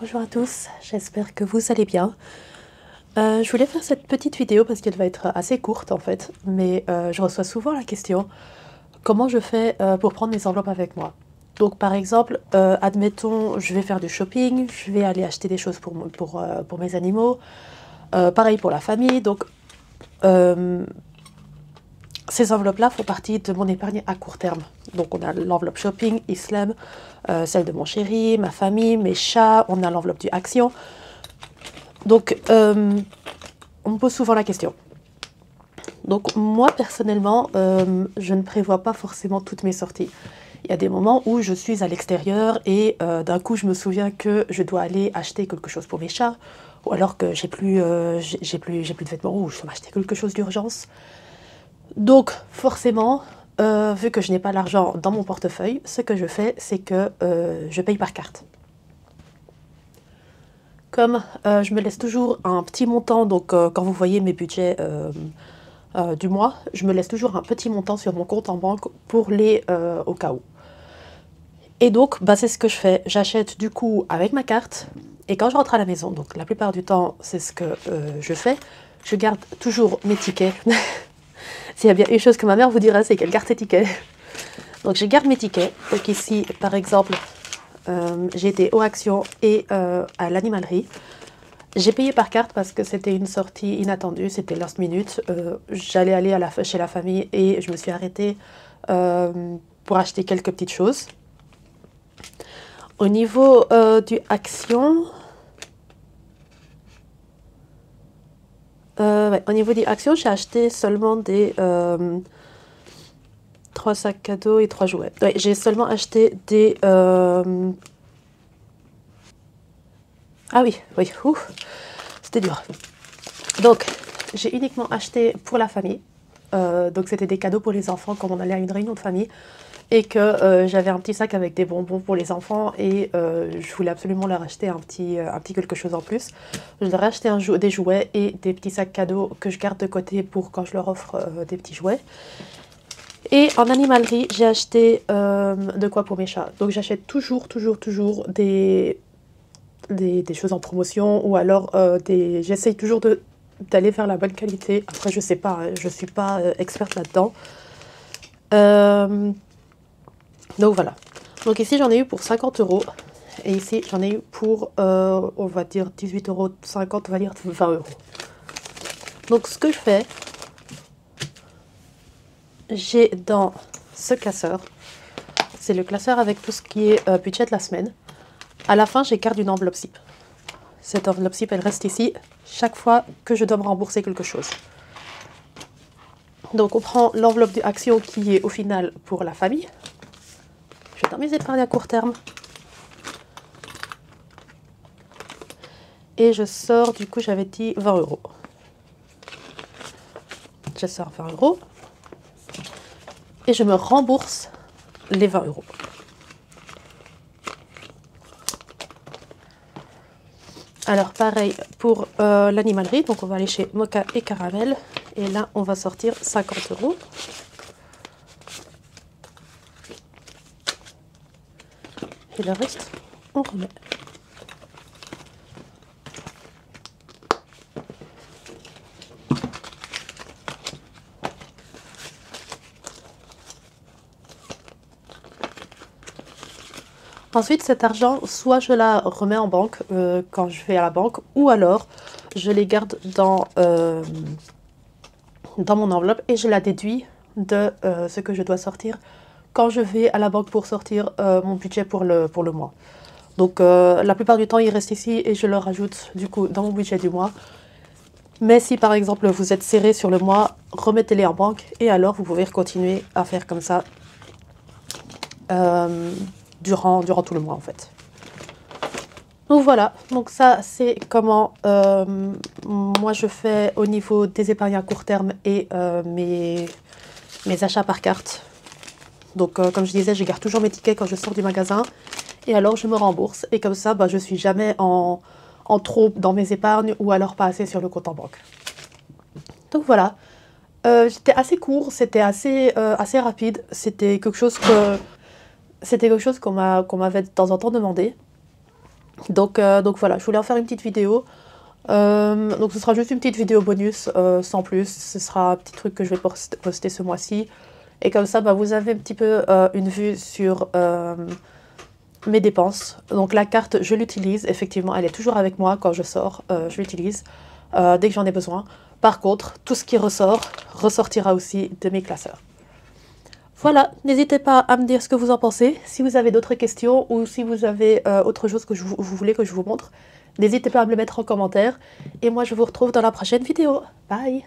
Bonjour à tous, j'espère que vous allez bien. Je voulais faire cette petite vidéo parce qu'elle va être assez courte en fait, mais je reçois souvent la question comment je fais pour prendre mes enveloppes avec moi. Donc par exemple, admettons, je vais faire du shopping, je vais aller acheter des choses pour mes animaux, pareil pour la famille, donc ces enveloppes-là font partie de mon épargne à court terme. Donc on a l'enveloppe shopping, Islam, celle de mon chéri, ma famille, mes chats, on a l'enveloppe du Action. Donc on me pose souvent la question. Donc moi personnellement, je ne prévois pas forcément toutes mes sorties. Il y a des moments où je suis à l'extérieur et d'un coup je me souviens que je dois aller acheter quelque chose pour mes chats, ou alors que j'ai plus de vêtements ou je dois m'acheter quelque chose d'urgence. Donc forcément, vu que je n'ai pas l'argent dans mon portefeuille, ce que je fais, c'est que je paye par carte. Comme je me laisse toujours un petit montant, donc quand vous voyez mes budgets du mois, je me laisse toujours un petit montant sur mon compte en banque pour les au cas où. Et donc, c'est ce que je fais. J'achète du coup avec ma carte, et quand je rentre à la maison, donc la plupart du temps, c'est ce que je fais, je garde toujours mes tickets. S'il y a bien une chose que ma mère vous dira, c'est qu'elle garde ses tickets. Donc je garde mes tickets. Donc ici, par exemple, j'ai été au Action et à l'animalerie. J'ai payé par carte parce que c'était une sortie inattendue, c'était last minute. J'allais aller chez la famille et je me suis arrêtée pour acheter quelques petites choses. Au niveau du Action... au niveau des actions, j'ai acheté seulement des 3 sacs cadeaux et 3 jouets. Ouais, j'ai seulement acheté des... Ah oui, c'était dur. Donc, j'ai uniquement acheté pour la famille. Donc, c'était des cadeaux pour les enfants quand on allait à une réunion de famille. Et que j'avais un petit sac avec des bonbons pour les enfants et je voulais absolument leur acheter un petit quelque chose en plus. Je leur ai acheté des jouets et des petits sacs cadeaux que je garde de côté pour quand je leur offre des petits jouets. Et en animalerie, j'ai acheté de quoi pour mes chats. Donc j'achète toujours des choses en promotion ou alors j'essaye toujours d'aller vers la bonne qualité. Après, je sais pas, hein, je suis pas experte là-dedans. Donc voilà. Donc ici j'en ai eu pour 50 € et ici j'en ai eu pour on va dire 18,50 €, on va dire 20 €. Donc ce que je fais, j'ai dans ce classeur, c'est le classeur avec tout ce qui est budget de la semaine. À la fin, j'ai garde une enveloppe SIP. Cette enveloppe SIP, elle reste ici chaque fois que je dois me rembourser quelque chose. Donc on prend l'enveloppe de Action qui est au final pour la famille. Je vais dans mes épargnes à court terme. Et je sors, du coup, j'avais dit 20 €. Je sors 20 €. Et je me rembourse les 20 €. Alors, pareil pour l'animalerie. Donc, on va aller chez Mocha et Caramel. Et là, on va sortir 50 €. Et le reste, on remet. Ensuite, cet argent, soit je la remets en banque quand je vais à la banque, ou alors je les garde dans mon enveloppe et je la déduis de ce que je dois sortir quand je vais à la banque pour sortir mon budget pour le mois. Donc la plupart du temps, il reste ici et je le rajoute du coup dans mon budget du mois. Mais si par exemple vous êtes serré sur le mois, remettez-les en banque et alors vous pouvez continuer à faire comme ça durant tout le mois en fait. Donc voilà, donc ça c'est comment moi je fais au niveau des épargnes à court terme et mes achats par carte. Donc comme je disais, je garde toujours mes tickets quand je sors du magasin et alors je me rembourse et comme ça je suis jamais en trop dans mes épargnes ou alors pas assez sur le compte en banque. Donc voilà, C'était assez court, c'était assez rapide. C'était quelque chose qu'on m'avait de temps en temps demandé. Donc voilà, je voulais en faire une petite vidéo. Donc ce sera juste une petite vidéo bonus, sans plus. Ce sera un petit truc que je vais poster ce mois-ci. Et comme ça, bah, vous avez un petit peu une vue sur mes dépenses. Donc la carte, je l'utilise. Effectivement, elle est toujours avec moi quand je sors. Je l'utilise dès que j'en ai besoin. Par contre, tout ce qui ressortira aussi de mes classeurs. Voilà, n'hésitez pas à me dire ce que vous en pensez. Si vous avez d'autres questions ou si vous avez autre chose que vous voulez que je vous montre, n'hésitez pas à me le mettre en commentaire. Et moi, je vous retrouve dans la prochaine vidéo. Bye!